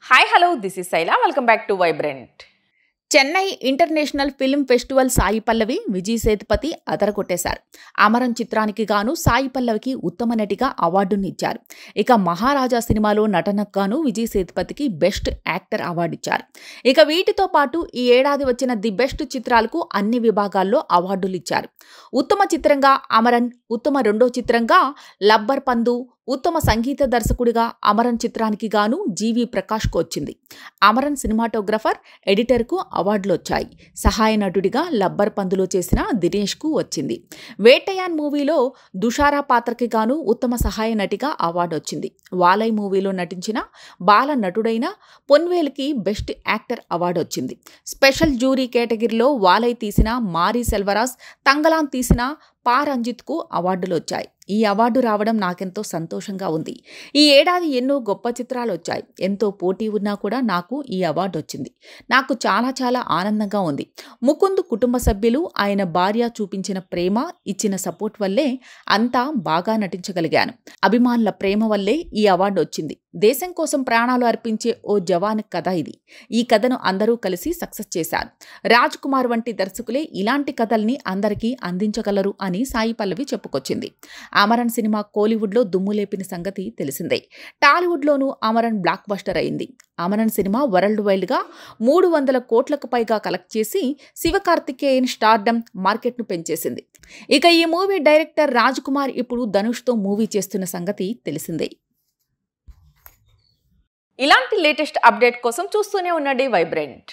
Hi, hello, this is Saila. Welcome back to Vibrant. Chennai international film festival Sai Pallavi Vijay Sethupathi అదరగొట్టేశారు. అమరన్ చిత్రానికి గాను సాయి పల్లవికి ఉత్తమ నటిగా అవార్డునిచ్చారు. ఇక మహారాజా సినిమాలో నటనకు గాను విజయ్ సేతుపతికి బెస్ట్ యాక్టర్ అవార్డిచ్చారు. ఇక వీటితో పాటు ఈ ఏడాది వచ్చిన ది బెస్ట్ చిత్రాలకు అన్ని విభాగాల్లో అవార్డులు ఇచ్చారు. ఉత్తమ చిత్రంగా అమరన్, ఉత్తమ రెండో చిత్రంగా లబ్బర్ పందు, ఉత్తమ సంగీత దర్శకుడిగా అమరన్ చిత్రానికి గాను జీవి ప్రకాష్కు వచ్చింది. అమరన్ సినిమాటోగ్రఫర్, ఎడిటర్కు అవార్డులు వచ్చాయి. సహాయ నటుడిగా లబ్బర్ పందులో చేసిన దినేష్కు వచ్చింది. వేటయాన్ మూవీలో దుషారా పాత్రకి గాను ఉత్తమ సహాయ నటిగా అవార్డు వచ్చింది. వాలై మూవీలో నటించిన బాల నటుడైన పొన్వేల్కి బెస్ట్ యాక్టర్ అవార్డు వచ్చింది. స్పెషల్ జ్యూరీ కేటగిరీలో వాలై తీసిన మారీ సెల్వరాజ్, తంగలాన్ తీసిన పా రంజిత్కు అవార్డులు వచ్చాయి. ఈ అవార్డు రావడం నాకెంతో సంతోషంగా ఉంది. ఈ ఏడాది ఎన్నో గొప్ప చిత్రాలు వచ్చాయి. ఎంతో పోటీ ఉన్నా కూడా నాకు ఈ అవార్డు వచ్చింది. నాకు చాలా ఆనందంగా ఉంది. ముకుంద్ కుటుంబ సభ్యులు, ఆయన భార్య చూపించిన ప్రేమ, ఇచ్చిన సపోర్ట్ వల్లే అంతా బాగా నటించగలిగాను. అభిమానుల ప్రేమ వల్లే ఈ అవార్డు వచ్చింది. దేశం కోసం ప్రాణాలు అర్పించే ఓ జవాన్ కథ ఇది. ఈ కథను అందరూ కలిసి సక్సెస్ చేశారు. రాజ్ కుమార్ వంటి దర్శకులే ఇలాంటి కథల్ని అందరికీ అందించగలరు అని సాయి పల్లవి చెప్పుకొచ్చింది. అమరన్ సినిమా కోలీవుడ్లో దుమ్ము లేపిన సంగతి తెలిసిందే. టాలీవుడ్లోనూ అమరన్ బ్లాక్ బస్టర్ అయింది. అమరన్ సినిమా వరల్డ్ వైడ్గా 300 కోట్లకు పైగా కలెక్ట్ చేసి శివకార్తికేయన్ స్టార్డమ్ మార్కెట్ను పెంచేసింది. ఇక ఈ మూవీ డైరెక్టర్ రాజ్ కుమార్ ఇప్పుడు ధనుష్తో మూవీ చేస్తున్న సంగతి తెలిసిందే. ఇలాంటి లేటెస్ట్ అప్డేట్ కోసం చూస్తూనే ఉండండి వైబ్రెంట్.